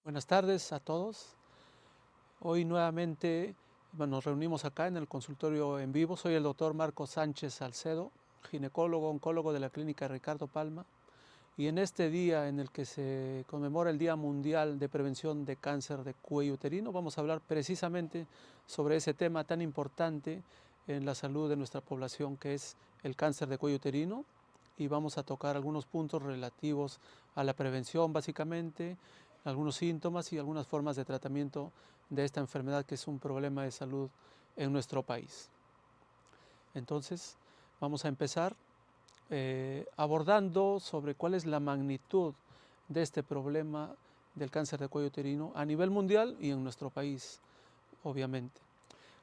Buenas tardes a todos. Hoy nuevamente nos reunimos acá en el consultorio en vivo. Soy el doctor Marco Sánchez Salcedo, ginecólogo, oncólogo de la clínica Ricardo Palma. Y en este día en el que se conmemora el Día Mundial de Prevención de Cáncer de Cuello Uterino, vamos a hablar precisamente sobre ese tema tan importante en la salud de nuestra población, que es el cáncer de cuello uterino. Y vamos a tocar algunos puntos relativos a la prevención, básicamente, algunos síntomas y algunas formas de tratamiento de esta enfermedad, que es un problema de salud en nuestro país. Entonces, vamos a empezar abordando sobre cuál es la magnitud de este problema del cáncer de cuello uterino a nivel mundial y en nuestro país, obviamente.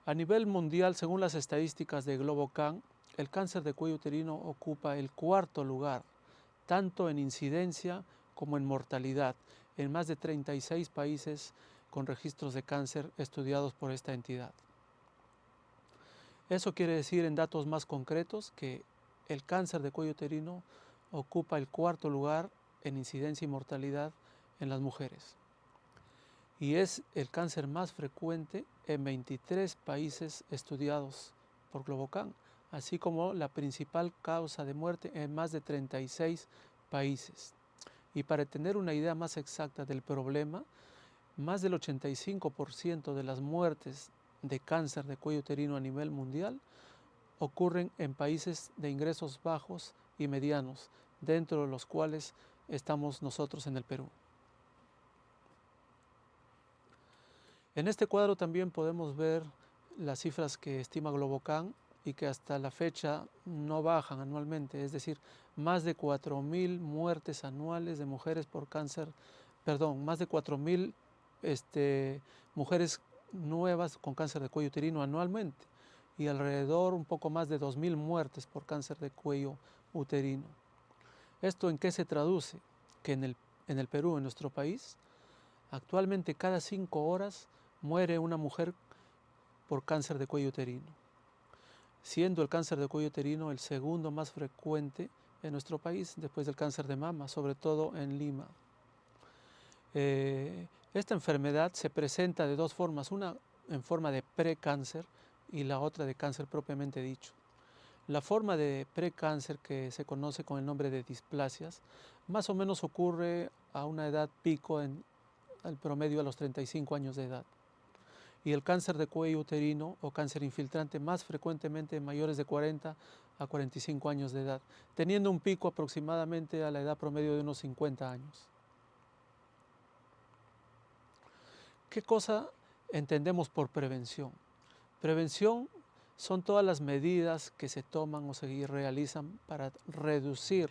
A nivel mundial, según las estadísticas de GloboCan, el cáncer de cuello uterino ocupa el cuarto lugar, tanto en incidencia como en mortalidad, en más de 36 países con registros de cáncer estudiados por esta entidad. Eso quiere decir, en datos más concretos, que el cáncer de cuello uterino ocupa el cuarto lugar en incidencia y mortalidad en las mujeres. Y es el cáncer más frecuente en 23 países estudiados por GloboCan, así como la principal causa de muerte en más de 36 países. Y para tener una idea más exacta del problema, más del 85% de las muertes de cáncer de cuello uterino a nivel mundial ocurren en países de ingresos bajos y medianos, dentro de los cuales estamos nosotros en el Perú. En este cuadro también podemos ver las cifras que estima GloboCan y que hasta la fecha no bajan anualmente, es decir, más de 4.000 muertes anuales de mujeres por cáncer, más de 4.000 mujeres nuevas con cáncer de cuello uterino anualmente, y alrededor un poco más de 2.000 muertes por cáncer de cuello uterino. ¿Esto en qué se traduce? Que en el Perú, en nuestro país, actualmente cada 5 horas muere una mujer por cáncer de cuello uterino, siendo el cáncer de cuello uterino el segundo más frecuente en nuestro país después del cáncer de mama, sobre todo en Lima. Esta enfermedad se presenta de dos formas, una en forma de precáncer y la otra de cáncer propiamente dicho. La forma de precáncer, que se conoce con el nombre de displasias, más o menos ocurre a una edad pico, al promedio a los 35 años de edad. Y el cáncer de cuello uterino o cáncer infiltrante más frecuentemente en mayores de 40 a 45 años de edad, teniendo un pico aproximadamente a la edad promedio de unos 50 años. ¿Qué cosa entendemos por prevención? Prevención son todas las medidas que se toman o se realizan para reducir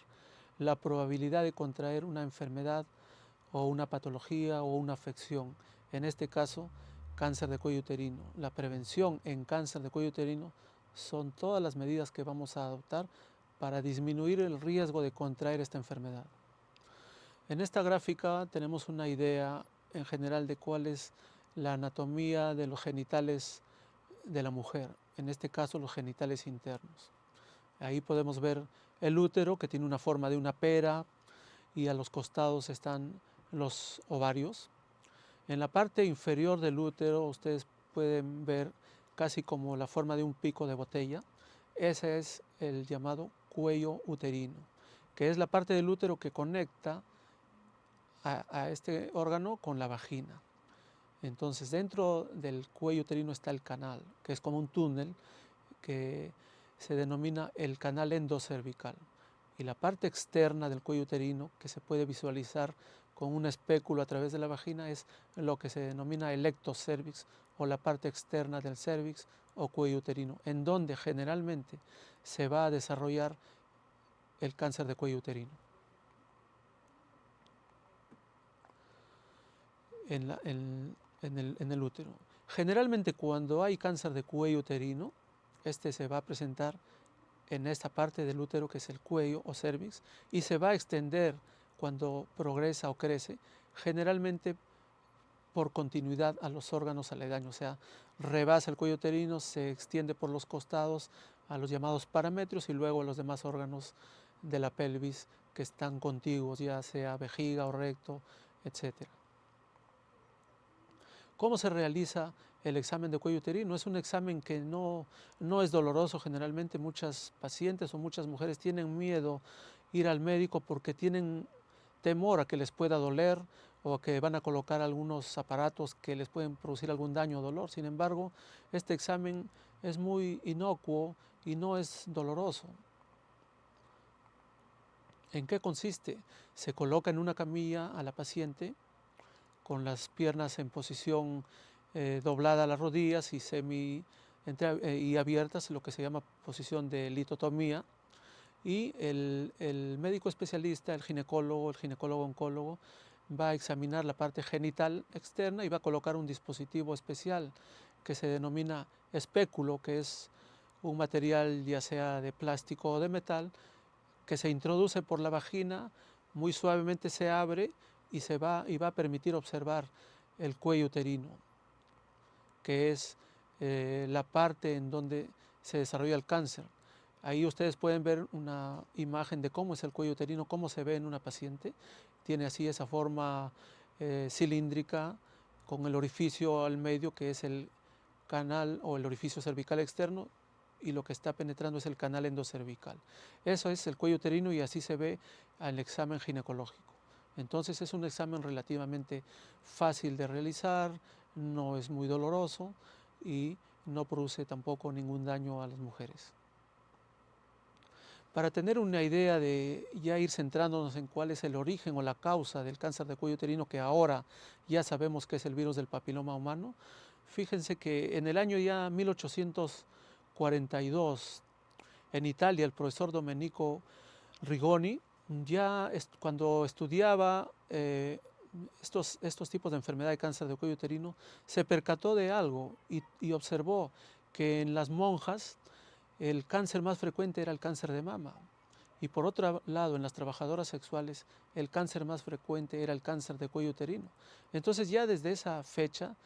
la probabilidad de contraer una enfermedad o una patología o una afección. En este caso, cáncer de cuello uterino. La prevención en cáncer de cuello uterino son todas las medidas que vamos a adoptar para disminuir el riesgo de contraer esta enfermedad. En esta gráfica tenemos una idea en general de cuál es la anatomía de los genitales de la mujer, en este caso los genitales internos. Ahí podemos ver el útero, que tiene una forma de una pera, y a los costados están los ovarios. En la parte inferior del útero ustedes pueden ver casi como la forma de un pico de botella. Ese es el llamado cuello uterino, que es la parte del útero que conecta a este órgano con la vagina. Entonces, dentro del cuello uterino está el canal, que es como un túnel que se denomina el canal endocervical. Y la parte externa del cuello uterino, que se puede visualizar con un espéculo a través de la vagina, es lo que se denomina el ectocervix, o la parte externa del cervix o cuello uterino, en donde generalmente se va a desarrollar el cáncer de cuello uterino. En el útero. Generalmente, cuando hay cáncer de cuello uterino, este se va a presentar en esta parte del útero, que es el cuello o cervix, y se va a extender cuando progresa o crece, generalmente por continuidad a los órganos aledaños, o sea, rebasa el cuello uterino, se extiende por los costados a los llamados parametrios y luego a los demás órganos de la pelvis que están contiguos, ya sea vejiga o recto, etc. ¿Cómo se realiza el examen de cuello uterino? Es un examen que no es doloroso. Generalmente muchas pacientes o muchas mujeres tienen miedo ir al médico porque tienen temor a que les pueda doler o a que van a colocar algunos aparatos que les pueden producir algún daño o dolor. Sin embargo, este examen es muy inocuo y no es doloroso. ¿En qué consiste? Se coloca en una camilla a la paciente con las piernas en posición doblada a las rodillas y y abiertas, lo que se llama posición de litotomía. Y el médico especialista, el ginecólogo oncólogo, va a examinar la parte genital externa y va a colocar un dispositivo especial que se denomina espéculo, que es un material ya sea de plástico o de metal, que se introduce por la vagina, muy suavemente se abre y va a permitir observar el cuello uterino, que es la parte en donde se desarrolla el cáncer. Ahí ustedes pueden ver una imagen de cómo es el cuello uterino, cómo se ve en una paciente. Tiene así esa forma cilíndrica con el orificio al medio, que es el canal o el orificio cervical externo, y lo que está penetrando es el canal endocervical. Eso es el cuello uterino y así se ve al examen ginecológico. Entonces es un examen relativamente fácil de realizar, no es muy doloroso y no produce tampoco ningún daño a las mujeres. Para tener una idea de ya ir centrándonos en cuál es el origen o la causa del cáncer de cuello uterino, que ahora ya sabemos que es el virus del papiloma humano, fíjense que en el año ya 1842, en Italia, el profesor Domenico Rigoni, cuando estudiaba estos tipos de enfermedad de cáncer de cuello uterino, se percató de algo y observó que en las monjas el cáncer más frecuente era el cáncer de mama. Y por otro lado, en las trabajadoras sexuales, el cáncer más frecuente era el cáncer de cuello uterino. Entonces ya desde esa fecha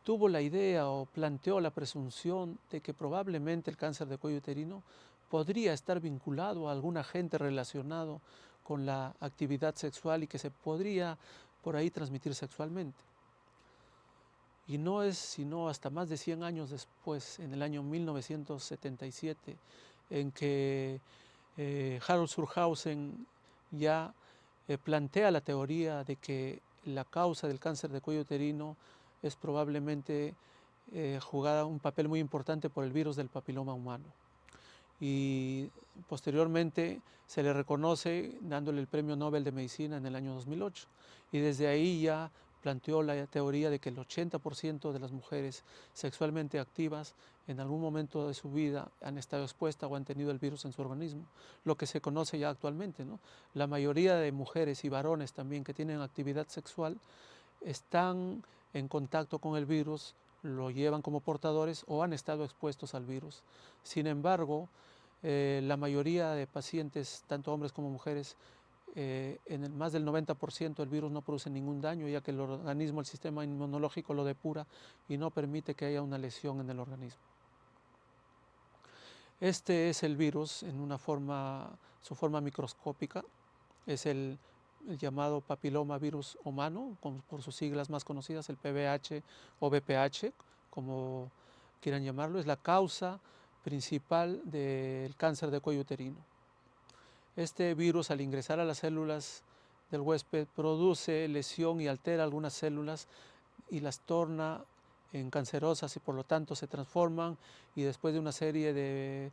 tuvo la idea o planteó la presunción de que probablemente el cáncer de cuello uterino podría estar vinculado a algún agente relacionado con la actividad sexual y que se podría por ahí transmitir sexualmente. Y no es sino hasta más de 100 años después, en el año 1977, en que Harold Surhausen ya plantea la teoría de que la causa del cáncer de cuello uterino es probablemente jugada un papel muy importante por el virus del papiloma humano. Y posteriormente se le reconoce dándole el Premio Nobel de Medicina en el año 2008. Y desde ahí ya planteó la teoría de que el 80% de las mujeres sexualmente activas en algún momento de su vida han estado expuestas o han tenido el virus en su organismo, lo que se conoce ya actualmente, ¿no? La mayoría de mujeres y varones también que tienen actividad sexual están en contacto con el virus, lo llevan como portadores o han estado expuestos al virus. Sin embargo, la mayoría de pacientes, tanto hombres como mujeres, en más del 90% el virus no produce ningún daño, ya que el organismo, el sistema inmunológico lo depura y no permite que haya una lesión en el organismo. Este es el virus en su forma microscópica, es el llamado papiloma virus humano, por sus siglas más conocidas, el PBH o VPH, como quieran llamarlo, es la causa principal del cáncer de cuello uterino. Este virus, al ingresar a las células del huésped, produce lesión y altera algunas células y las torna en cancerosas y por lo tanto se transforman y después de una serie de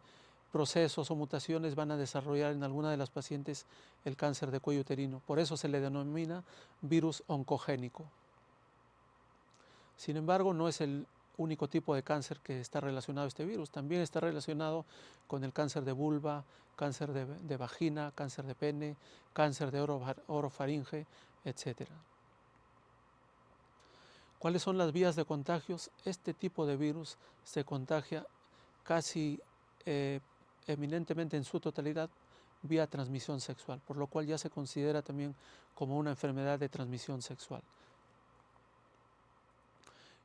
procesos o mutaciones van a desarrollar en alguna de las pacientes el cáncer de cuello uterino. Por eso se le denomina virus oncogénico. Sin embargo, no es el único tipo de cáncer que está relacionado a este virus. También está relacionado con el cáncer de vulva, cáncer de vagina, cáncer de pene, cáncer de orofaringe, etc. ¿Cuáles son las vías de contagios? Este tipo de virus se contagia casi eminentemente en su totalidad vía transmisión sexual, por lo cual ya se considera también como una enfermedad de transmisión sexual.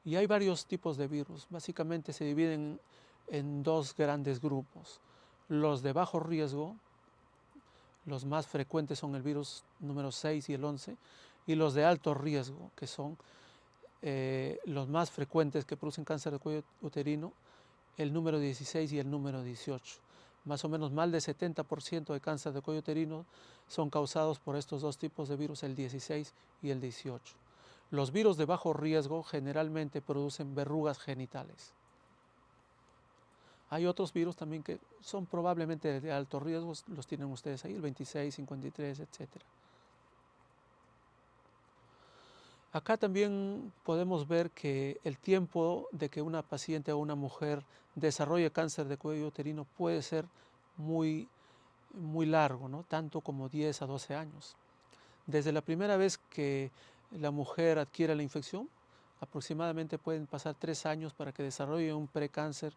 Y hay varios tipos de virus, básicamente se dividen en dos grandes grupos. Los de bajo riesgo, los más frecuentes son el virus número 6 y el 11, y los de alto riesgo, que son los más frecuentes que producen cáncer de cuello uterino, el número 16 y el número 18. Más o menos más del 70% de cáncer de cuello uterino son causados por estos dos tipos de virus, el 16 y el 18. Los virus de bajo riesgo generalmente producen verrugas genitales. Hay otros virus también que son probablemente de alto riesgo, los tienen ustedes ahí, el 26, 53, etc. Acá también podemos ver que el tiempo de que una paciente o una mujer desarrolle cáncer de cuello uterino puede ser muy largo, ¿no? Tanto como 10 a 12 años. Desde la primera vez que la mujer adquiere la infección, aproximadamente pueden pasar 3 años para que desarrolle un precáncer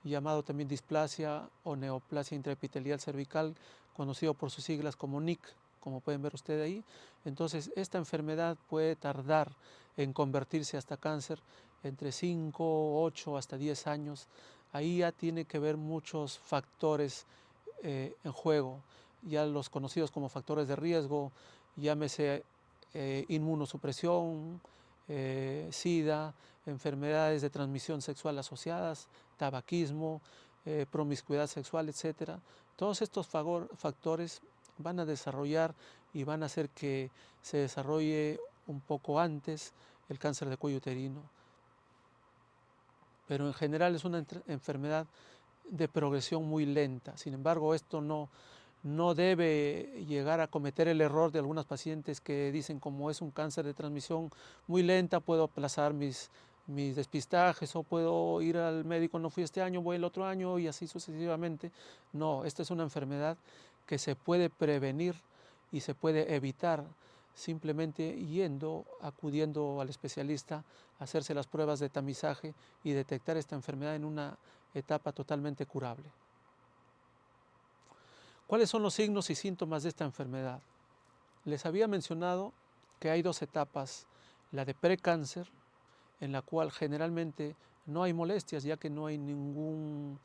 llamado también displasia o neoplasia intraepitelial cervical, conocido por sus siglas como NIC, como pueden ver ustedes ahí. Entonces, esta enfermedad puede tardar en convertirse hasta cáncer entre 5, 8 hasta 10 años. Ahí ya tiene que ver muchos factores en juego, ya los conocidos como factores de riesgo, llámese inmunosupresión, SIDA, enfermedades de transmisión sexual asociadas, tabaquismo, promiscuidad sexual, etc. Todos estos factores van a desarrollar y van a hacer que se desarrolle un poco antes el cáncer de cuello uterino. Pero en general es una enfermedad de progresión muy lenta. Sin embargo, esto no debe llegar a cometer el error de algunas pacientes que dicen, como es un cáncer de transmisión muy lenta, puedo aplazar mis despistajes o puedo ir al médico, no fui este año, voy el otro año y así sucesivamente. No, esta es una enfermedad que se puede prevenir y se puede evitar simplemente acudiendo al especialista, hacerse las pruebas de tamizaje y detectar esta enfermedad en una etapa totalmente curable. ¿Cuáles son los signos y síntomas de esta enfermedad? Les había mencionado que hay dos etapas, la de precáncer, en la cual generalmente no hay molestias, ya que no hay ningún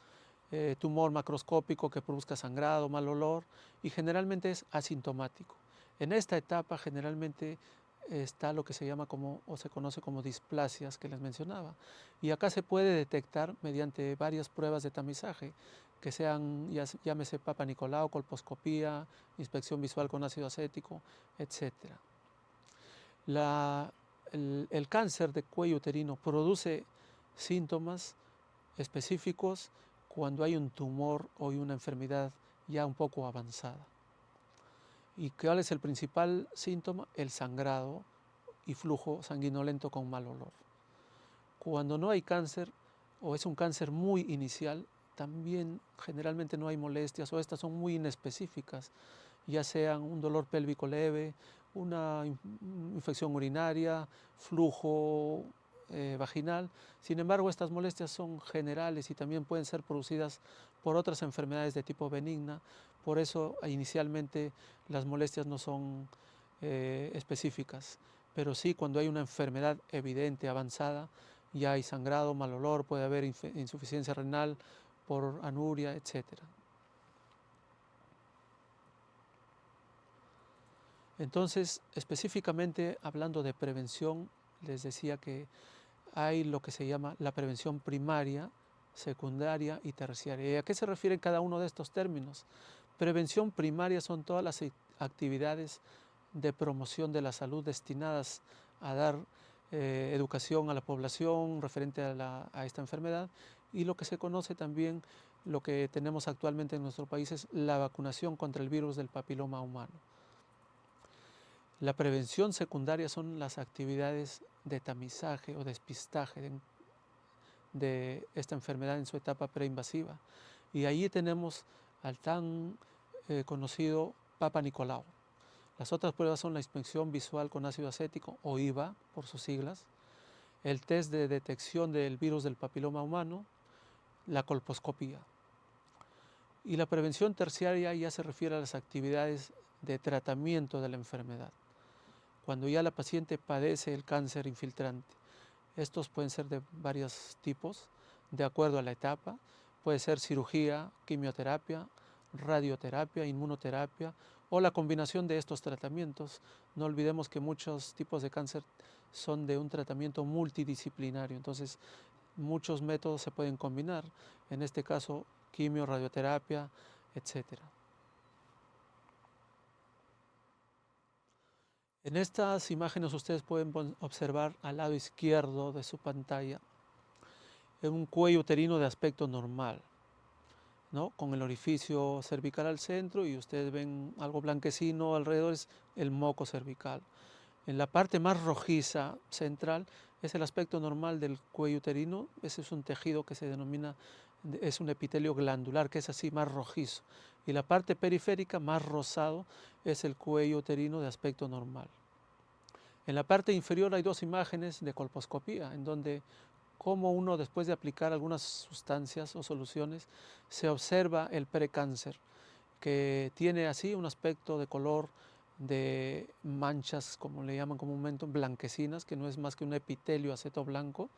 tumor macroscópico que produzca sangrado, mal olor, y generalmente es asintomático. En esta etapa generalmente está lo que se llama o se conoce como displasias que les mencionaba, y acá se puede detectar mediante varias pruebas de tamizaje, que sean, llámese Papa Nicolau, colposcopía, inspección visual con ácido acético, etc. El cáncer de cuello uterino produce síntomas específicos cuando hay un tumor o una enfermedad ya un poco avanzada. ¿Y cuál es el principal síntoma? El sangrado y flujo sanguinolento con mal olor. Cuando no hay cáncer o es un cáncer muy inicial, también generalmente no hay molestias o estas son muy inespecíficas, ya sean un dolor pélvico leve, una infección urinaria, flujo vaginal. Sin embargo, estas molestias son generales y también pueden ser producidas por otras enfermedades de tipo benigna. Por eso, inicialmente, las molestias no son específicas. Pero sí, cuando hay una enfermedad evidente, avanzada, ya hay sangrado, mal olor, puede haber insuficiencia renal por anuria, etc. Entonces, específicamente hablando de prevención, les decía que hay lo que se llama la prevención primaria, secundaria y terciaria. ¿Y a qué se refieren cada uno de estos términos? Prevención primaria son todas las actividades de promoción de la salud destinadas a dar educación a la población referente a esta enfermedad, y lo que se conoce también, lo que tenemos actualmente en nuestro país, es la vacunación contra el virus del papiloma humano. La prevención secundaria son las actividades de tamizaje o despistaje de esta enfermedad en su etapa preinvasiva. Y allí tenemos al tan conocido Papa Nicolau. Las otras pruebas son la inspección visual con ácido acético, o IVA por sus siglas, el test de detección del virus del papiloma humano, la colposcopía. Y la prevención terciaria ya se refiere a las actividades de tratamiento de la enfermedad, cuando ya la paciente padece el cáncer infiltrante. Estos pueden ser de varios tipos, de acuerdo a la etapa. Puede ser cirugía, quimioterapia, radioterapia, inmunoterapia o la combinación de estos tratamientos. No olvidemos que muchos tipos de cáncer son de un tratamiento multidisciplinario. Entonces, muchos métodos se pueden combinar. En este caso, quimio, radioterapia, etcétera. En estas imágenes ustedes pueden observar al lado izquierdo de su pantalla un cuello uterino de aspecto normal, ¿no? Con el orificio cervical al centro, y ustedes ven algo blanquecino alrededor, es el moco cervical. En la parte más rojiza central es el aspecto normal del cuello uterino. Ese es un tejido que se denomina, es un epitelio glandular, que es así más rojizo. Y la parte periférica, más rosado, es el cuello uterino de aspecto normal. En la parte inferior hay dos imágenes de colposcopía, en donde como uno, después de aplicar algunas sustancias o soluciones, se observa el precáncer, que tiene así un aspecto de color de manchas, como le llaman comúnmente, blanquecinas, que no es más que un epitelio aceto blanco.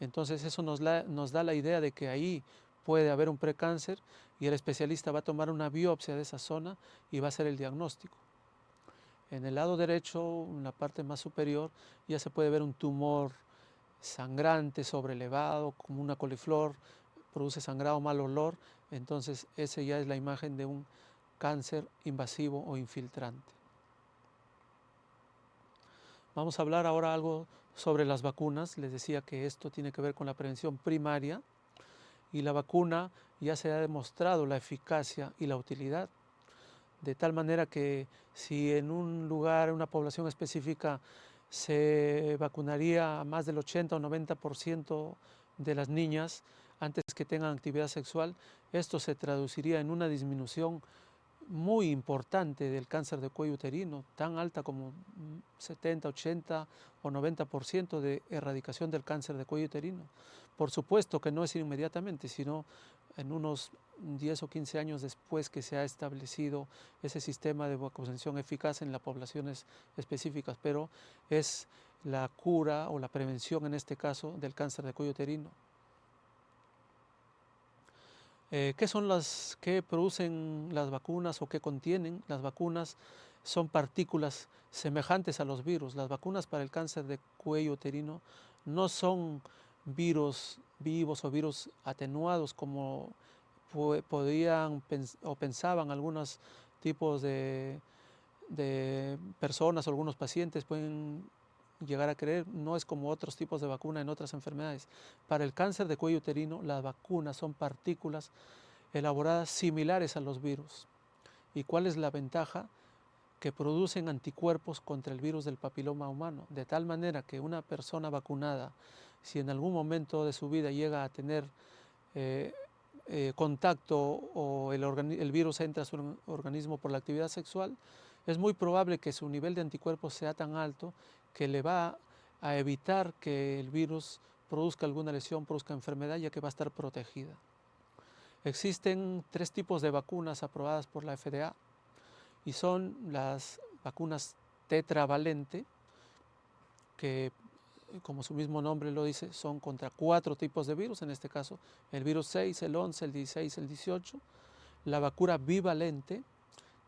Entonces eso nos da la idea de que ahí puede haber un precáncer, y el especialista va a tomar una biopsia de esa zona y va a hacer el diagnóstico. En el lado derecho, en la parte más superior, ya se puede ver un tumor sangrante, sobrelevado, como una coliflor, produce sangrado, mal olor. Entonces esa ya es la imagen de un cáncer invasivo o infiltrante. Vamos a hablar ahora algo sobre las vacunas. Les decía que esto tiene que ver con la prevención primaria, y la vacuna ya se ha demostrado la eficacia y la utilidad, de tal manera que si en un lugar, en una población específica, se vacunaría a más del 80 o 90% de las niñas antes que tengan actividad sexual, esto se traduciría en una disminución muy importante del cáncer de cuello uterino, tan alta como 70, 80 o 90% de erradicación del cáncer de cuello uterino. Por supuesto que no es inmediatamente, sino en unos 10 o 15 años después que se ha establecido ese sistema de vacunación eficaz en las poblaciones específicas, pero es la cura o la prevención en este caso del cáncer de cuello uterino. ¿Qué producen las vacunas o qué contienen? Las vacunas son partículas semejantes a los virus. Las vacunas para el cáncer de cuello uterino no son virus vivos o virus atenuados como podían o pensaban algunos tipos de personas o algunos pacientes pueden llegar a creer. No es como otros tipos de vacuna en otras enfermedades. Para el cáncer de cuello uterino, las vacunas son partículas elaboradas similares a los virus. ¿Y cuál es la ventaja? Que producen anticuerpos contra el virus del papiloma humano, de tal manera que una persona vacunada, si en algún momento de su vida llega a tener contacto o el virus entra a su organismo por la actividad sexual, es muy probable que su nivel de anticuerpos sea tan alto que le va a evitar que el virus produzca alguna lesión, produzca enfermedad, ya que va a estar protegida. Existen 3 tipos de vacunas aprobadas por la FDA, y son las vacunas tetravalente, que como su mismo nombre lo dice, son contra 4 tipos de virus, en este caso el virus 6, el 11, el 16, el 18, la vacuna bivalente,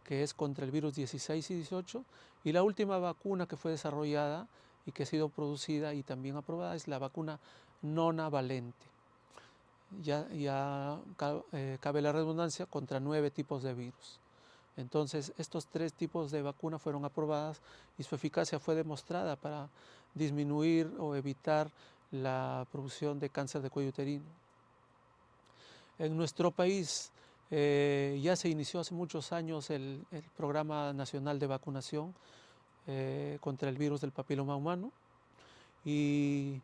que es contra el virus 16 y 18, y la última vacuna que fue desarrollada y que ha sido producida y también aprobada es la vacuna nonavalente. Ya cabe la redundancia, contra 9 tipos de virus. Entonces, estos 3 tipos de vacuna fueron aprobadas y su eficacia fue demostrada para disminuir o evitar la producción de cáncer de cuello uterino. En nuestro país ya se inició hace muchos años el Programa Nacional de Vacunación contra el virus del papiloma humano, y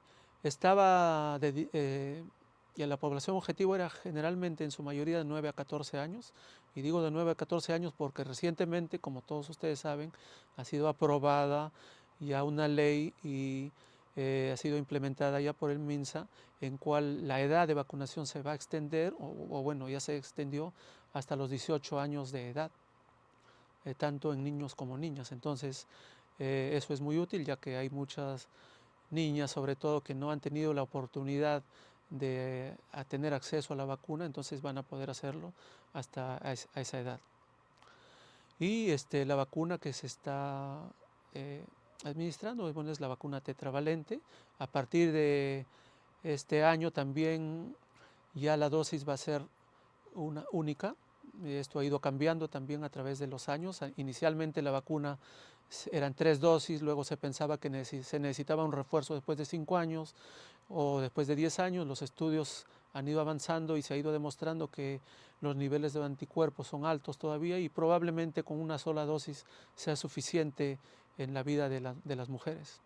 y la población objetivo era generalmente en su mayoría de 9 a 14 años, y digo de 9 a 14 años porque recientemente, como todos ustedes saben, ha sido aprobada ya una ley y ha sido implementada ya por el MINSA, en cual la edad de vacunación se va a extender, o bueno, ya se extendió hasta los 18 años de edad, tanto en niños como niñas. Entonces, eso es muy útil, ya que hay muchas niñas, sobre todo, que no han tenido la oportunidad de tener acceso a la vacuna, entonces van a poder hacerlo hasta a esa edad. Y la vacuna que se está administrando. Bueno, es la vacuna tetravalente. A partir de este año también ya la dosis va a ser una única. Esto ha ido cambiando también a través de los años. Inicialmente la vacuna eran 3 dosis, luego se pensaba que se necesitaba un refuerzo después de 5 años o después de 10 años. Los estudios han ido avanzando y se ha ido demostrando que los niveles de anticuerpos son altos todavía y probablemente con una sola dosis sea suficiente en la vida de las mujeres.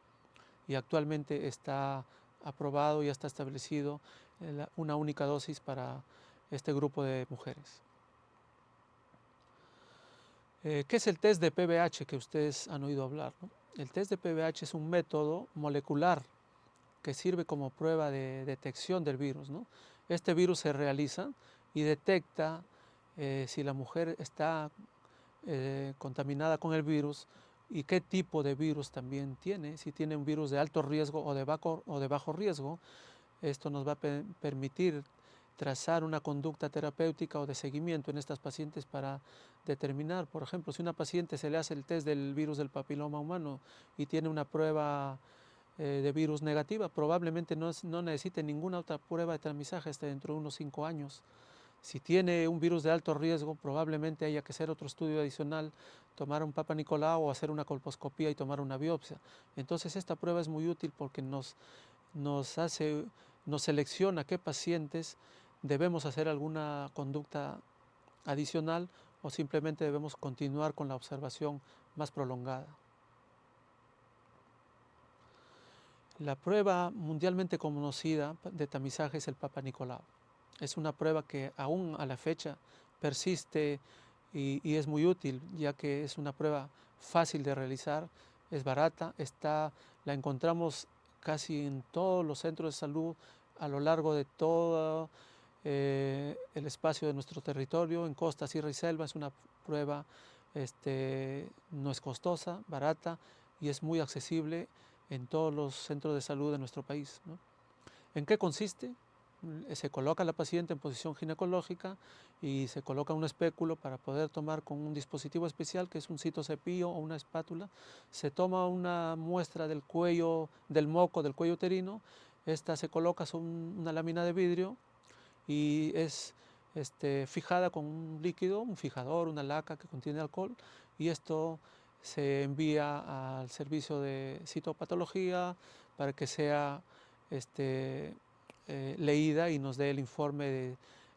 Y actualmente está aprobado y está establecido una única dosis para este grupo de mujeres. ¿Qué es el test de PBH que ustedes han oído hablar, ¿no? El test de PBH es un método molecular que sirve como prueba de detección del virus, ¿no? Este virus se realiza y detecta si la mujer está contaminada con el virus y qué tipo de virus también tiene, si tiene un virus de alto riesgo o de bajo riesgo. Esto nos va a permitir trazar una conducta terapéutica o de seguimiento en estas pacientes para determinar, por ejemplo, si una paciente se le hace el test del virus del papiloma humano y tiene una prueba de virus negativa, probablemente no necesite ninguna otra prueba de tamizaje hasta dentro de unos 5 años. Si tiene un virus de alto riesgo, probablemente haya que hacer otro estudio adicional, tomar un Papa Nicolau o hacer una colposcopía y tomar una biopsia. Entonces esta prueba es muy útil porque nos selecciona qué pacientes debemos hacer alguna conducta adicional o simplemente debemos continuar con la observación más prolongada. La prueba mundialmente conocida de tamizaje es el Papa Nicolau. Es una prueba que aún a la fecha persiste y es muy útil, ya que es una prueba fácil de realizar, es barata, la encontramos casi en todos los centros de salud a lo largo de todo el espacio de nuestro territorio, en costa, sierra y selva. Es una prueba, no es costosa, barata y es muy accesible en todos los centros de salud de nuestro país, ¿no? ¿En qué consiste? Se coloca a la paciente en posición ginecológica y se coloca un espéculo para poder tomar con un dispositivo especial que es un citocepillo o una espátula. Se toma una muestra del cuello, del moco del cuello uterino. Esta se coloca sobre una lámina de vidrio y es fijada con un líquido, un fijador, una laca que contiene alcohol, y esto se envía al servicio de citopatología para que sea leída y nos dé el informe de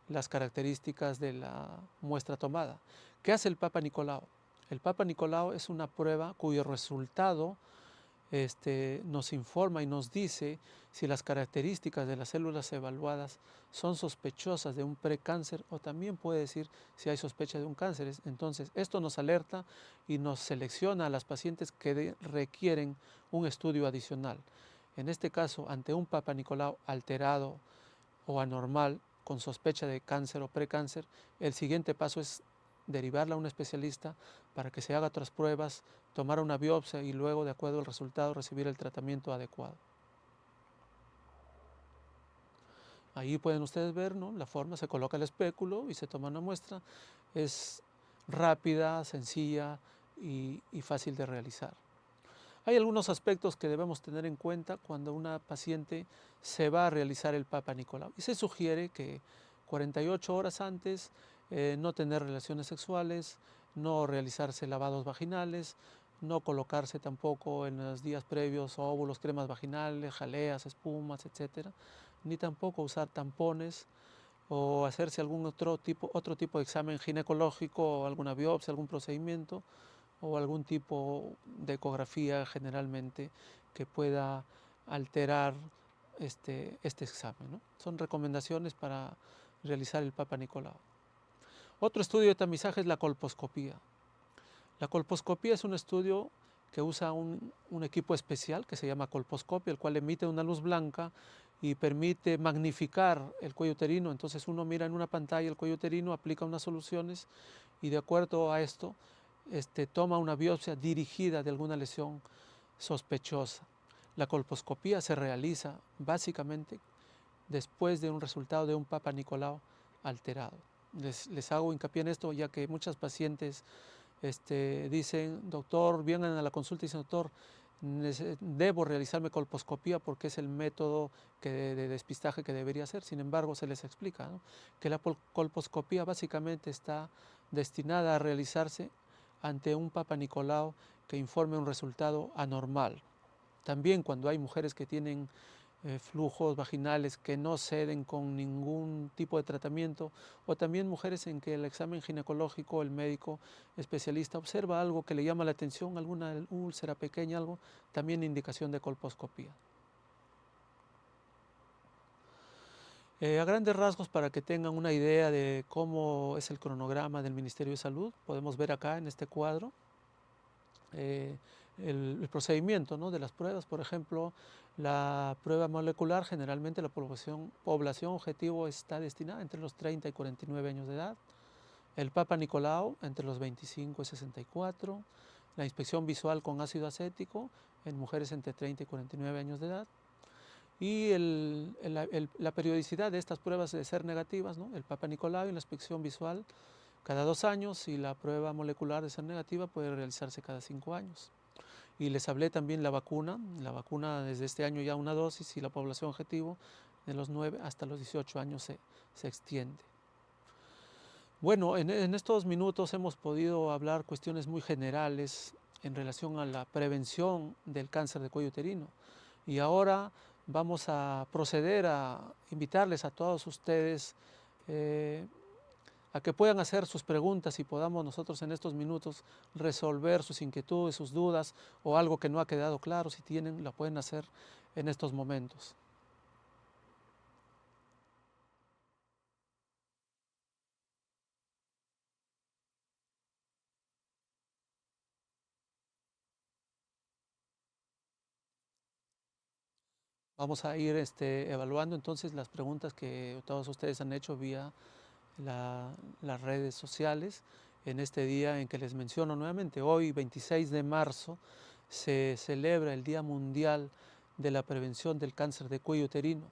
las características de la muestra tomada. ¿Qué hace el Papa Nicolau? El Papa Nicolau es una prueba cuyo resultado nos informa y nos dice si las características de las células evaluadas son sospechosas de un precáncer o también puede decir si hay sospecha de un cáncer. Entonces, esto nos alerta y nos selecciona a las pacientes que requieren un estudio adicional. En este caso, ante un Papa Nicolau alterado o anormal con sospecha de cáncer o precáncer, el siguiente paso es derivarla a un especialista para que se haga otras pruebas, tomar una biopsia y luego, de acuerdo al resultado, recibir el tratamiento adecuado. Ahí pueden ustedes ver, ¿no?, la forma, se coloca el espéculo y se toma una muestra. Es rápida, sencilla y fácil de realizar. Hay algunos aspectos que debemos tener en cuenta cuando una paciente se va a realizar el Papa Nicolau. Y se sugiere que 48 horas antes no tener relaciones sexuales, no realizarse lavados vaginales, no colocarse tampoco en los días previos óvulos, cremas vaginales, jaleas, espumas, etcétera, ni tampoco usar tampones o hacerse algún otro tipo de examen ginecológico, o alguna biopsia, algún procedimiento o algún tipo de ecografía generalmente que pueda alterar este examen, ¿no? Son recomendaciones para realizar el Papa Nicolau. Otro estudio de tamizaje es la colposcopía. La colposcopía es un estudio que usa un equipo especial que se llama colposcopio, el cual emite una luz blanca y permite magnificar el cuello uterino. Entonces uno mira en una pantalla el cuello uterino, aplica unas soluciones y de acuerdo a esto toma una biopsia dirigida de alguna lesión sospechosa. La colposcopía se realiza básicamente después de un resultado de un Papa Nicolau alterado. Les hago hincapié en esto ya que muchas pacientes dicen, doctor, vienen a la consulta y dicen, doctor, debo realizarme colposcopía porque es el método de despistaje que debería hacer. Sin embargo, se les explica, ¿no?, que la colposcopía básicamente está destinada a realizarse ante un Papa Nicolau que informe un resultado anormal. También cuando hay mujeres que tienen flujos vaginales que no ceden con ningún tipo de tratamiento, o también mujeres en que el examen ginecológico, el médico especialista observa algo que le llama la atención, alguna úlcera pequeña, algo, también indicación de colposcopía. A grandes rasgos, para que tengan una idea de cómo es el cronograma del Ministerio de Salud, podemos ver acá en este cuadro el procedimiento, ¿no?, de las pruebas. Por ejemplo, la prueba molecular, generalmente la población objetivo está destinada entre los 30 y 49 años de edad. El Papa Nicolau entre los 25 y 64. La inspección visual con ácido acético en mujeres entre 30 y 49 años de edad. Y la periodicidad de estas pruebas de ser negativas, ¿no?, el Papa Nicolau y la inspección visual cada 2 años, y la prueba molecular de ser negativa puede realizarse cada 5 años. Y les hablé también la vacuna desde este año ya una dosis, y la población objetivo de los 9 hasta los 18 años se extiende. Bueno, en estos minutos hemos podido hablar cuestiones muy generales en relación a la prevención del cáncer de cuello uterino, y ahora vamos a proceder a invitarles a todos ustedes a que puedan hacer sus preguntas y podamos nosotros en estos minutos resolver sus inquietudes, sus dudas, o algo que no ha quedado claro. Si tienen, lo pueden hacer en estos momentos. Vamos a ir evaluando entonces las preguntas que todos ustedes han hecho vía las redes sociales en este día en que les menciono nuevamente. Hoy, 26 de marzo, se celebra el Día Mundial de la Prevención del Cáncer de Cuello Uterino.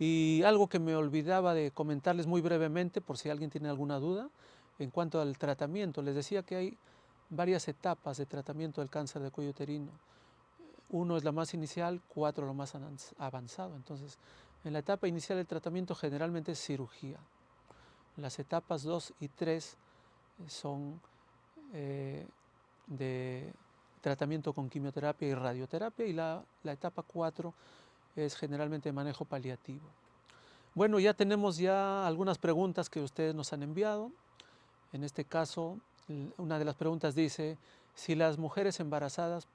Y algo que me olvidaba de comentarles muy brevemente, por si alguien tiene alguna duda, en cuanto al tratamiento, les decía que hay varias etapas de tratamiento del cáncer de cuello uterino. 1 es la más inicial, 4 lo más avanzado. Entonces, en la etapa inicial del tratamiento generalmente es cirugía. Las etapas 2 y 3 son de tratamiento con quimioterapia y radioterapia, y la etapa 4 es generalmente manejo paliativo. Bueno, ya tenemos algunas preguntas que ustedes nos han enviado. En este caso, una de las preguntas dice: si las mujeres embarazadas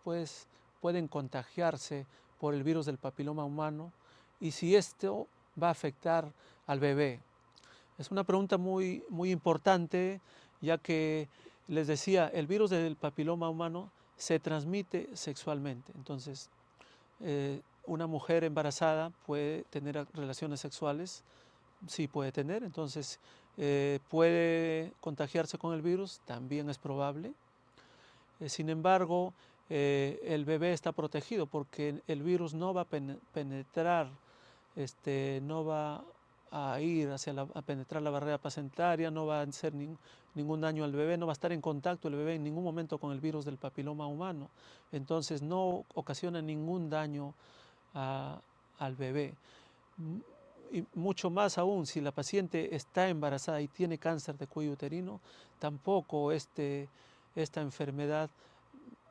pueden contagiarse por el virus del papiloma humano, y si esto va a afectar al bebé. Es una pregunta muy, muy importante, ya que les decía, el virus del papiloma humano se transmite sexualmente. Entonces, una mujer embarazada puede tener relaciones sexuales, sí puede tener. Entonces, puede contagiarse con el virus, también es probable. Sin embargo, el bebé está protegido porque el virus no va a penetrar, no va a ir a penetrar la barrera placentaria, no va a hacer ningún daño al bebé, no va a estar en contacto el bebé en ningún momento con el virus del papiloma humano. Entonces no ocasiona ningún daño al bebé. Y mucho más aún, si la paciente está embarazada y tiene cáncer de cuello uterino, tampoco esta enfermedad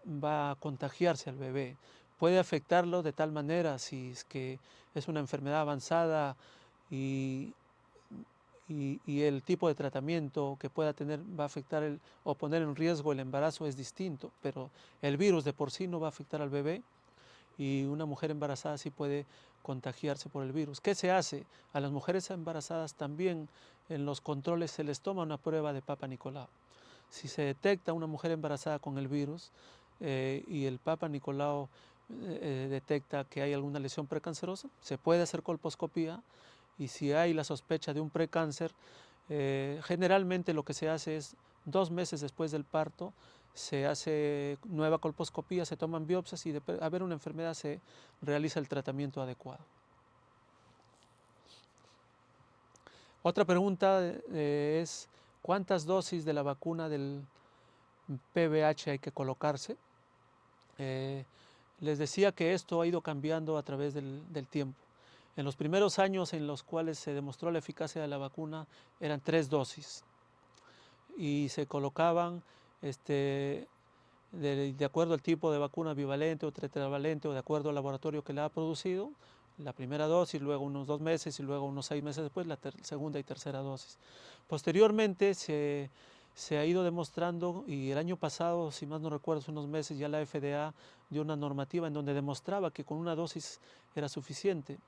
va a contagiarse al bebé. Puede afectarlo de tal manera, si es que es una enfermedad avanzada y el tipo de tratamiento que pueda tener va a afectar o poner en riesgo el embarazo, es distinto, pero el virus de por sí no va a afectar al bebé, y una mujer embarazada sí puede contagiarse por el virus. ¿Qué se hace? A las mujeres embarazadas también en los controles se les toma una prueba de Papa Nicolau. Si se detecta una mujer embarazada con el virus y el Papa Nicolau detecta que hay alguna lesión precancerosa, se puede hacer colposcopía, y si hay la sospecha de un precáncer, generalmente lo que se hace es 2 meses después del parto se hace nueva colposcopía, se toman biopsias, y de haber una enfermedad se realiza el tratamiento adecuado. Otra pregunta es: ¿cuántas dosis de la vacuna del PBH hay que colocarse? Les decía que esto ha ido cambiando a través del tiempo. En los primeros años en los cuales se demostró la eficacia de la vacuna eran 3 dosis y se colocaban de acuerdo al tipo de vacuna bivalente o tetravalente o de acuerdo al laboratorio que la ha producido, la primera dosis, luego unos 2 meses y luego unos 6 meses después la segunda y tercera dosis. Posteriormente se ha ido demostrando, y el año pasado, si más no recuerdo, hace unos meses ya la FDA dio una normativa en donde demostraba que con una dosis era suficiente.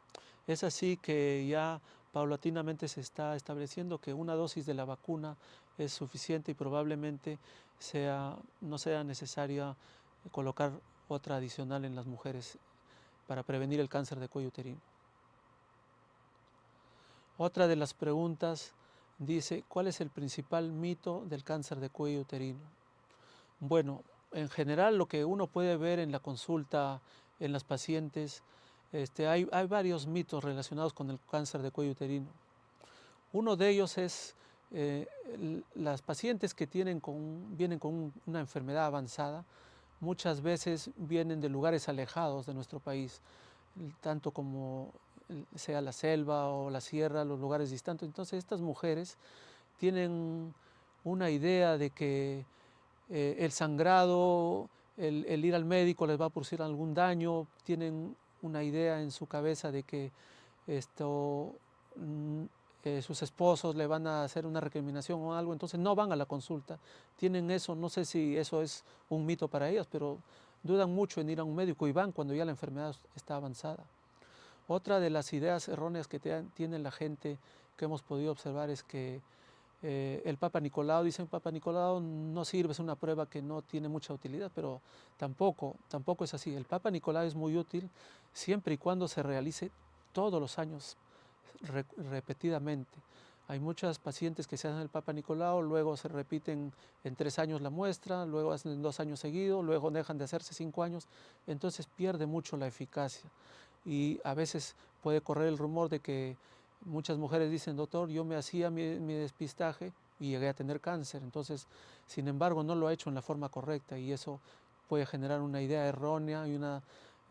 Es así que ya paulatinamente se está estableciendo que una dosis de la vacuna es suficiente y probablemente no sea necesaria colocar otra adicional en las mujeres para prevenir el cáncer de cuello uterino. Otra de las preguntas dice, ¿cuál es el principal mito del cáncer de cuello uterino? Bueno, en general lo que uno puede ver en la consulta en las pacientes, hay varios mitos relacionados con el cáncer de cuello uterino. Uno de ellos es las pacientes que vienen con una enfermedad avanzada, muchas veces vienen de lugares alejados de nuestro país, tanto como sea la selva o la sierra, los lugares distantes. Entonces estas mujeres tienen una idea de que el sangrado, el ir al médico les va a producir algún daño, tienen una idea en su cabeza de que esto sus esposos le van a hacer una recriminación o algo, entonces no van a la consulta. Tienen eso, no sé si eso es un mito para ellas, pero dudan mucho en ir a un médico y van cuando ya la enfermedad está avanzada. Otra de las ideas erróneas que tiene la gente que hemos podido observar es que el Papa Nicolau, dicen Papa Nicolau no sirve, es una prueba que no tiene mucha utilidad, pero tampoco es así. El Papa Nicolau es muy útil siempre y cuando se realice todos los años, repetidamente. Hay muchas pacientes que se hacen el Papa Nicolau, luego se repiten en 3 años la muestra, luego hacen en 2 años seguidos, luego dejan de hacerse 5 años, entonces pierde mucho la eficacia. Y a veces puede correr el rumor de que muchas mujeres dicen, doctor, yo me hacía mi despistaje y llegué a tener cáncer, entonces, sin embargo, no lo ha hecho en la forma correcta y eso puede generar una idea errónea y una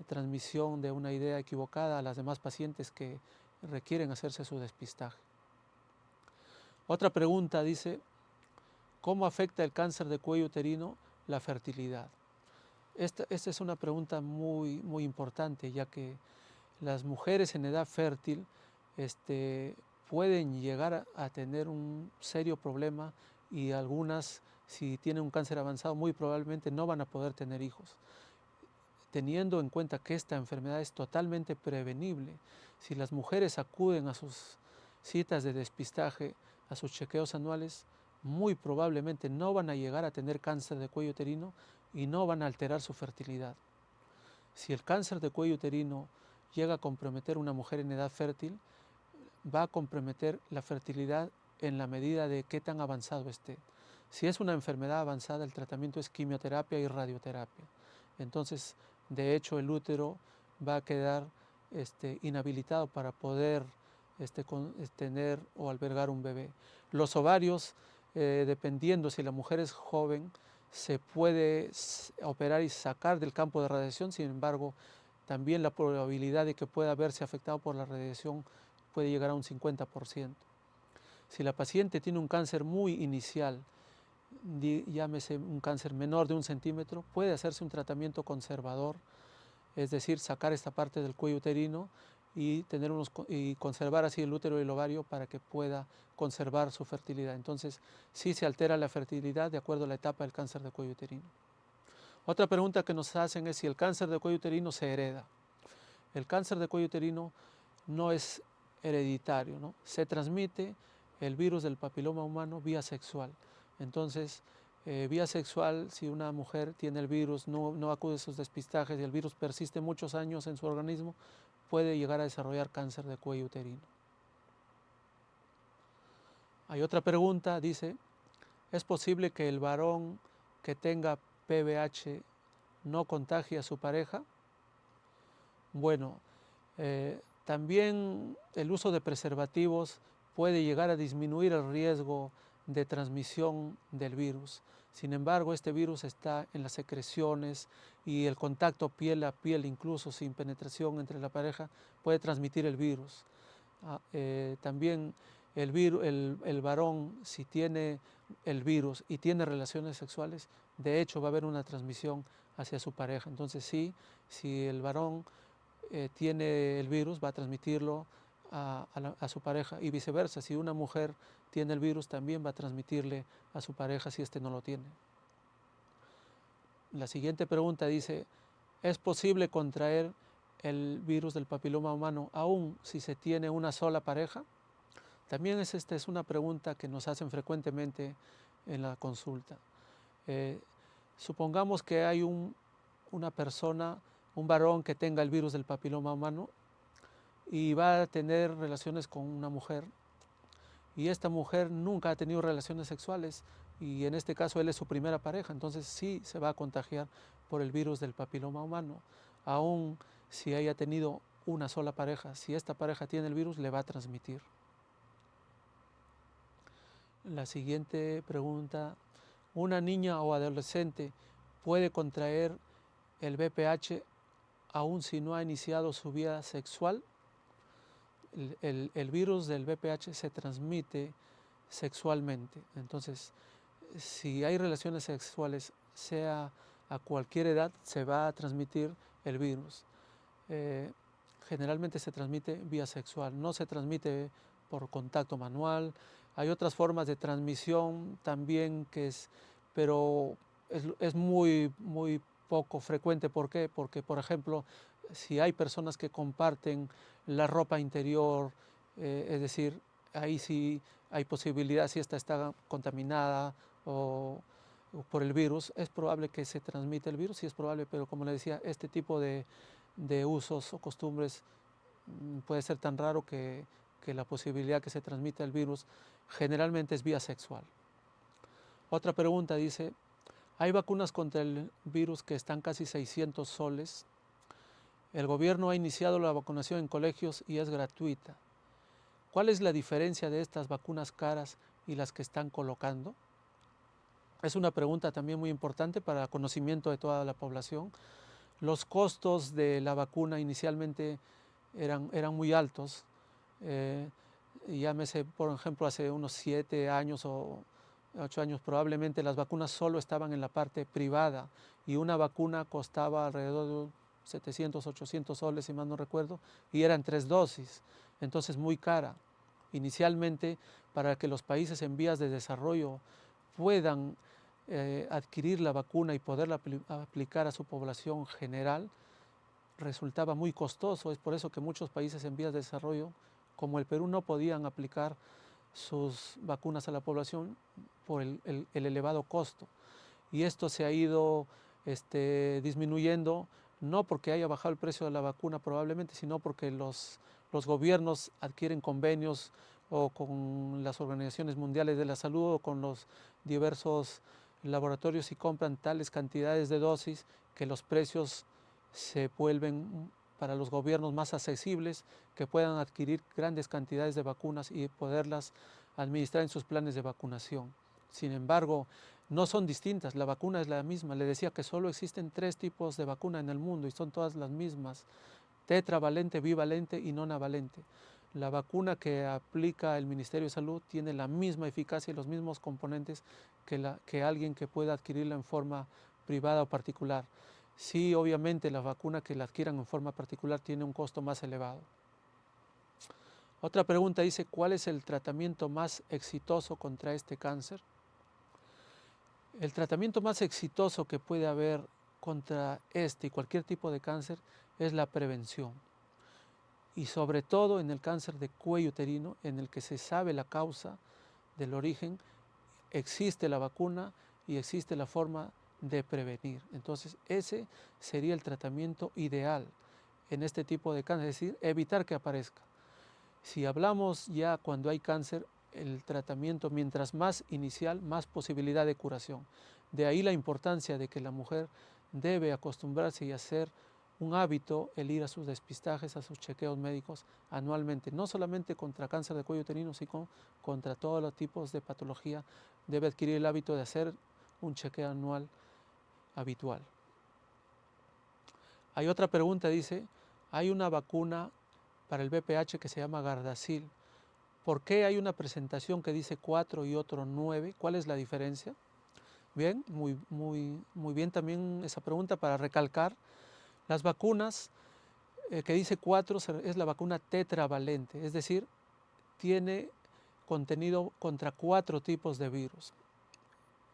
transmisión de una idea equivocada a las demás pacientes que requieren hacerse su despistaje. Otra pregunta dice, ¿cómo afecta el cáncer de cuello uterino la fertilidad? Esta es una pregunta muy, muy importante, ya que las mujeres en edad fértil pueden llegar a tener un serio problema y algunas, si tienen un cáncer avanzado, muy probablemente no van a poder tener hijos. Teniendo en cuenta que esta enfermedad es totalmente prevenible, si las mujeres acuden a sus citas de despistaje, a sus chequeos anuales, muy probablemente no van a llegar a tener cáncer de cuello uterino y no van a alterar su fertilidad. Si el cáncer de cuello uterino llega a comprometer a una mujer en edad fértil, va a comprometer la fertilidad en la medida de qué tan avanzado esté. Si es una enfermedad avanzada, el tratamiento es quimioterapia y radioterapia. Entonces, de hecho, el útero va a quedar inhabilitado para poder tener o albergar un bebé. Los ovarios, dependiendo si la mujer es joven, se puede operar y sacar del campo de radiación, sin embargo, también la probabilidad de que pueda verse afectado por la radiación puede llegar a un 50%. Si la paciente tiene un cáncer muy inicial, llámese un cáncer menor de 1 centímetro, puede hacerse un tratamiento conservador, es decir, sacar esta parte del cuello uterino y conservar así el útero y el ovario para que pueda conservar su fertilidad. Entonces, sí se altera la fertilidad de acuerdo a la etapa del cáncer de cuello uterino. Otra pregunta que nos hacen es si el cáncer de cuello uterino se hereda. El cáncer de cuello uterino no es hereditario, ¿no? Se transmite el virus del papiloma humano vía sexual. Entonces, vía sexual, si una mujer tiene el virus, no acude a sus despistajes y el virus persiste muchos años en su organismo, puede llegar a desarrollar cáncer de cuello uterino. Hay otra pregunta, dice, ¿es posible que el varón que tenga PBH no contagie a su pareja? Bueno, también el uso de preservativos puede llegar a disminuir el riesgo de transmisión del virus. Sin embargo, este virus está en las secreciones y el contacto piel a piel, incluso sin penetración entre la pareja, puede transmitir el virus. También el varón, si tiene el virus y tiene relaciones sexuales, de hecho va a haber una transmisión hacia su pareja. Entonces sí, si el varón tiene el virus, va a transmitirlo a su pareja, y viceversa. Si una mujer tiene el virus, también va a transmitirle a su pareja si éste no lo tiene. La siguiente pregunta dice: ¿es posible contraer el virus del papiloma humano aún si se tiene una sola pareja? También esta es una pregunta que nos hacen frecuentemente en la consulta. Supongamos que hay una persona, un varón que tenga el virus del papiloma humano y va a tener relaciones con una mujer, y esta mujer nunca ha tenido relaciones sexuales, y en este caso él es su primera pareja. Entonces sí se va a contagiar por el virus del papiloma humano, aun si haya tenido una sola pareja. Si esta pareja tiene el virus, le va a transmitir. La siguiente pregunta: ¿una niña o adolescente puede contraer el VPH aun si no ha iniciado su vida sexual? El virus del VPH se transmite sexualmente. Entonces, si hay relaciones sexuales, sea a cualquier edad, se va a transmitir el virus. Generalmente se transmite vía sexual, no se transmite por contacto manual. Hay otras formas de transmisión también pero es muy poco frecuente. ¿Por qué? Porque, por ejemplo, si hay personas que comparten la ropa interior, es decir, ahí sí hay posibilidad, si esta está contaminada o por el virus, es probable que se transmita el virus, sí es probable, pero como le decía, este tipo de usos o costumbres puede ser tan raro que la posibilidad que se transmita el virus generalmente es vía sexual. Otra pregunta dice: ¿hay vacunas contra el virus que están casi 600 soles? El gobierno ha iniciado la vacunación en colegios y es gratuita. ¿Cuál es la diferencia de estas vacunas caras y las que están colocando? Es una pregunta también muy importante para conocimiento de toda la población. Los costos de la vacuna inicialmente eran muy altos. Llámese, por ejemplo, hace unos 7 años o 8 años, probablemente las vacunas solo estaban en la parte privada, y una vacuna costaba alrededor de 700, 800 soles, si mal no recuerdo, y eran 3 dosis, entonces muy cara. Inicialmente, para que los países en vías de desarrollo puedan adquirir la vacuna y poderla aplicar a su población general, resultaba muy costoso. Es por eso que muchos países en vías de desarrollo, como el Perú, no podían aplicar sus vacunas a la población por el elevado costo. Y esto se ha ido disminuyendo, no porque haya bajado el precio de la vacuna probablemente, sino porque los gobiernos adquieren convenios o con las organizaciones mundiales de la salud o con los diversos laboratorios, y compran tales cantidades de dosis que los precios se vuelven para los gobiernos más accesibles, que puedan adquirir grandes cantidades de vacunas y poderlas administrar en sus planes de vacunación. Sin embargo, no son distintas, la vacuna es la misma. Le decía que solo existen 3 tipos de vacuna en el mundo y son todas las mismas: tetravalente, bivalente y nonavalente. La vacuna que aplica el Ministerio de Salud tiene la misma eficacia y los mismos componentes que alguien que pueda adquirirla en forma privada o particular. Sí, obviamente la vacuna que la adquieran en forma particular tiene un costo más elevado. Otra pregunta dice: ¿cuál es el tratamiento más exitoso contra este cáncer? El tratamiento más exitoso que puede haber contra este y cualquier tipo de cáncer es la prevención. Y sobre todo en el cáncer de cuello uterino, en el que se sabe la causa del origen, existe la vacuna y existe la forma de prevenir. Entonces ese sería el tratamiento ideal en este tipo de cáncer, es decir, evitar que aparezca. Si hablamos ya cuando hay cáncer, el tratamiento, mientras más inicial, más posibilidad de curación. De ahí la importancia de que la mujer debe acostumbrarse y hacer un hábito el ir a sus despistajes, a sus chequeos médicos anualmente, no solamente contra cáncer de cuello uterino, sino contra todos los tipos de patología. Debe adquirir el hábito de hacer un chequeo anual habitual. Hay otra pregunta, dice, hay una vacuna para el VPH que se llama Gardasil. ¿Por qué hay una presentación que dice 4 y otro 9? ¿Cuál es la diferencia? Bien, muy bien también esa pregunta para recalcar. Las vacunas que dice 4 es la vacuna tetravalente, es decir, tiene contenido contra 4 tipos de virus,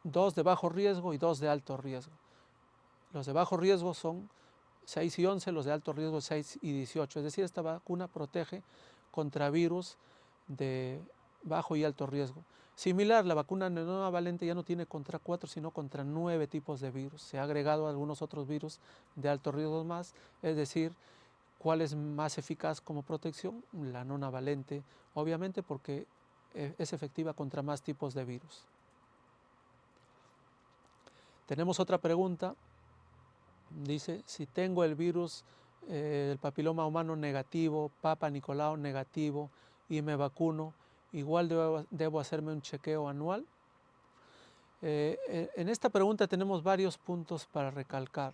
2 de bajo riesgo y 2 de alto riesgo. Los de bajo riesgo son 6 y 11, los de alto riesgo 6 y 18, es decir, esta vacuna protege contra virus de bajo y alto riesgo. Similar, la vacuna nonavalente ya no tiene contra 4, sino contra 9 tipos de virus. Se ha agregado algunos otros virus de alto riesgo más, es decir, ¿cuál es más eficaz como protección? La nonavalente, obviamente porque es efectiva contra más tipos de virus. Tenemos otra pregunta. Dice, si tengo el virus del papiloma humano negativo, Papa Nicolau negativo y me vacuno, igual debo hacerme un chequeo anual. En esta pregunta tenemos varios puntos para recalcar.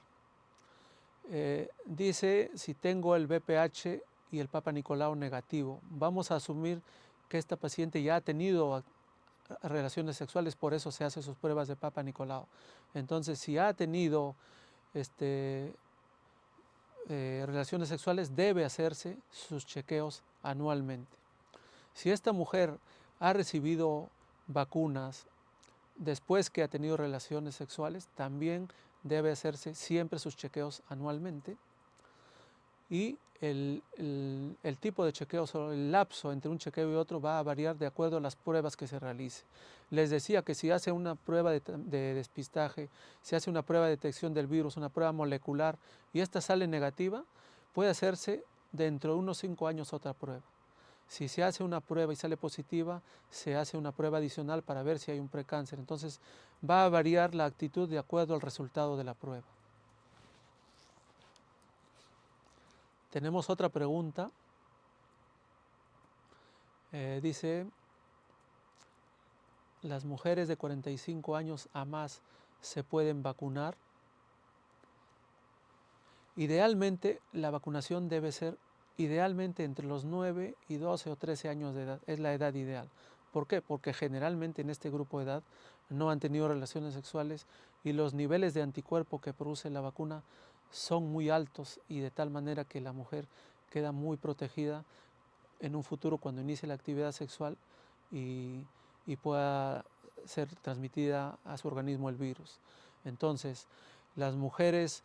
Dice, si tengo el VPH y el Papa Nicolau negativo, vamos a asumir que esta paciente ya ha tenido relaciones sexuales, por eso se hace sus pruebas de Papa Nicolau. Entonces, si ha tenido relaciones sexuales, debe hacerse sus chequeos anualmente. Si esta mujer ha recibido vacunas después que ha tenido relaciones sexuales, también debe hacerse siempre sus chequeos anualmente. Y el tipo de chequeos o el lapso entre un chequeo y otro va a variar de acuerdo a las pruebas que se realice. Les decía que si hace una prueba de despistaje, si hace una prueba de detección del virus, una prueba molecular y esta sale negativa, puede hacerse dentro de unos 5 años otra prueba. Si se hace una prueba y sale positiva, se hace una prueba adicional para ver si hay un precáncer. Entonces va a variar la actitud de acuerdo al resultado de la prueba. Tenemos otra pregunta. Dice, ¿las mujeres de 45 años a más se pueden vacunar? Idealmente, la vacunación debe ser idealmente entre los 9 y 12 o 13 años de edad. Es la edad ideal. ¿Por qué? Porque generalmente en este grupo de edad no han tenido relaciones sexuales y los niveles de anticuerpo que produce la vacuna son muy altos y de tal manera que la mujer queda muy protegida en un futuro cuando inicie la actividad sexual y pueda ser transmitida a su organismo el virus. Entonces, las mujeres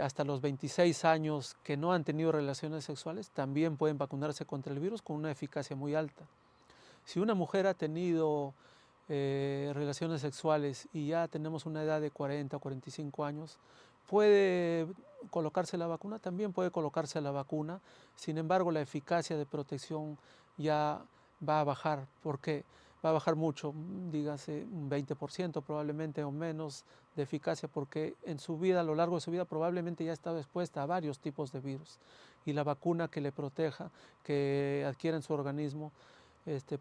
hasta los 26 años que no han tenido relaciones sexuales también pueden vacunarse contra el virus con una eficacia muy alta. Si una mujer ha tenido relaciones sexuales y ya tenemos una edad de 40 o 45 años, puede colocarse la vacuna, también puede colocarse la vacuna, sin embargo la eficacia de protección ya va a bajar. ¿Por qué? Va a bajar mucho, dígase un 20% probablemente o menos de eficacia, porque en su vida, a lo largo de su vida, probablemente ya ha estado expuesta a varios tipos de virus y la vacuna que le proteja, que adquiere en su organismo,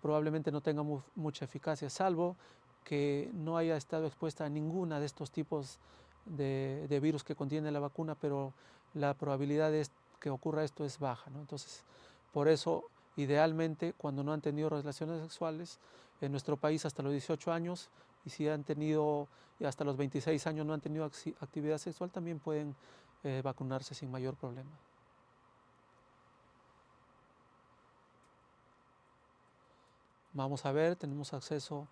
probablemente no tenga mucha eficacia, salvo que no haya estado expuesta a ninguna de estos tipos de virus que contiene la vacuna, pero la probabilidad de que ocurra esto es baja, ¿no? Entonces, por eso, idealmente, cuando no han tenido relaciones sexuales, en nuestro país hasta los 18 años, y si han tenido hasta los 26 años no han tenido actividad sexual, también pueden vacunarse sin mayor problema. Vamos a ver, tenemos acceso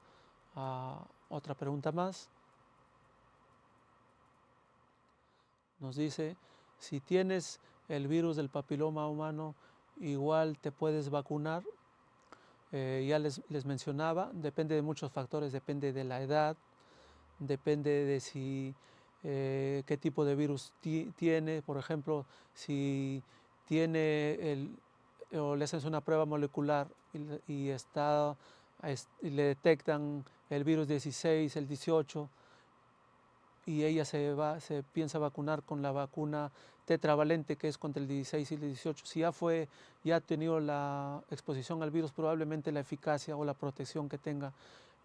a otra pregunta más. Nos dice, si tienes el virus del papiloma humano, igual te puedes vacunar. Ya les mencionaba, depende de muchos factores, depende de la edad, depende de si qué tipo de virus tiene, por ejemplo, si tiene o le hacen una prueba molecular y le detectan el virus 16, el 18, y ella se piensa vacunar con la vacuna tetravalente, que es contra el 16 y el 18. Si ya ha tenido la exposición al virus, probablemente la eficacia o la protección que tenga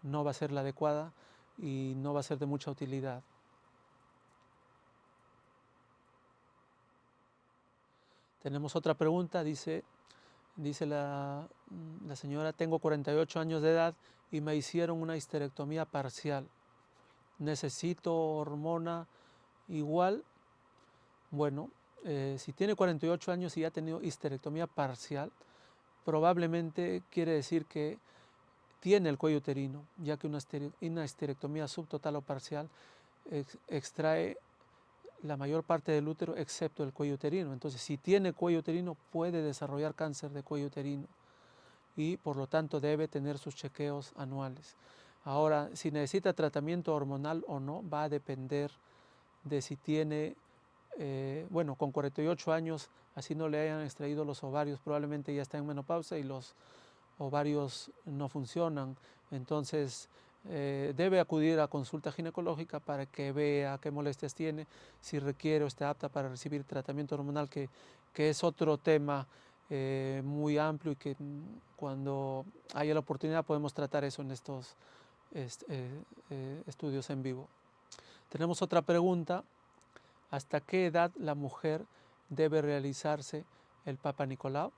no va a ser la adecuada. y no va a ser de mucha utilidad. Tenemos otra pregunta, dice la señora: tengo 48 años de edad y me hicieron una histerectomía parcial. ¿Necesito hormona igual? Bueno, si tiene 48 años y ha tenido histerectomía parcial, probablemente quiere decir que tiene el cuello uterino, ya que una histerectomía subtotal o parcial extrae la mayor parte del útero excepto el cuello uterino. Entonces, si tiene cuello uterino, puede desarrollar cáncer de cuello uterino y por lo tanto debe tener sus chequeos anuales. Ahora, si necesita tratamiento hormonal o no, va a depender de si tiene, bueno, con 48 años, así no le hayan extraído los ovarios, probablemente ya está en menopausia y los ovarios no funcionan. Entonces, debe acudir a consulta ginecológica para que vea qué molestias tiene, si requiere o está apta para recibir tratamiento hormonal, que es otro tema muy amplio y que cuando haya la oportunidad podemos tratar eso en estos estudios en vivo. Tenemos otra pregunta: ¿hasta qué edad la mujer debe realizarse el Papa Nicolau?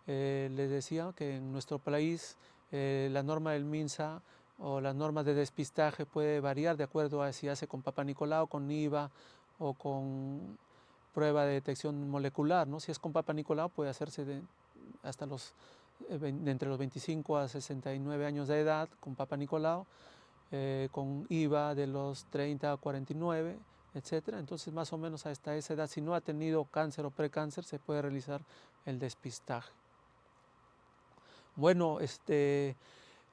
Les decía que en nuestro país la norma del MINSA o las normas de despistaje puede variar de acuerdo a si hace con Papa Nicolau, con IVA o con prueba de detección molecular, ¿no? Si es con Papa Nicolau puede hacerse hasta entre los 25 a 69 años de edad con Papa Nicolau, con IVA de los 30 a 49, etcétera. Entonces, más o menos hasta esa edad, si no ha tenido cáncer o precáncer, se puede realizar el despistaje. Bueno,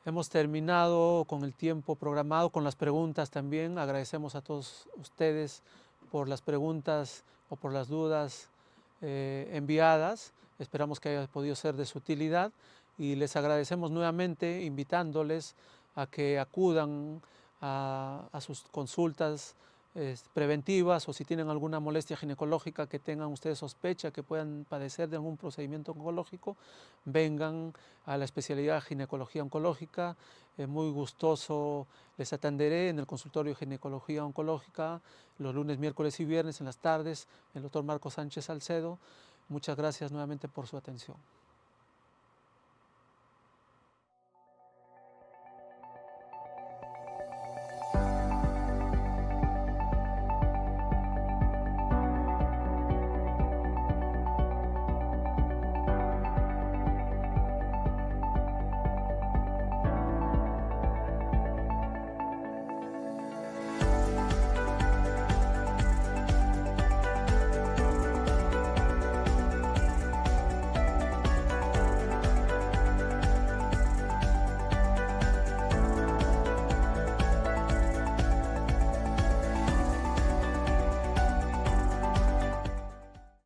hemos terminado con el tiempo programado, con las preguntas también. Agradecemos a todos ustedes por las preguntas o por las dudas enviadas. Esperamos que haya podido ser de su utilidad y les agradecemos nuevamente, invitándoles a que acudan a sus consultas preventivas, o si tienen alguna molestia ginecológica que tengan ustedes sospecha que puedan padecer de algún procedimiento oncológico, vengan a la especialidad ginecología oncológica. Muy gustoso les atenderé en el consultorio de ginecología oncológica los lunes, miércoles y viernes en las tardes, el doctor Marco Sánchez Salcedo. Muchas gracias nuevamente por su atención.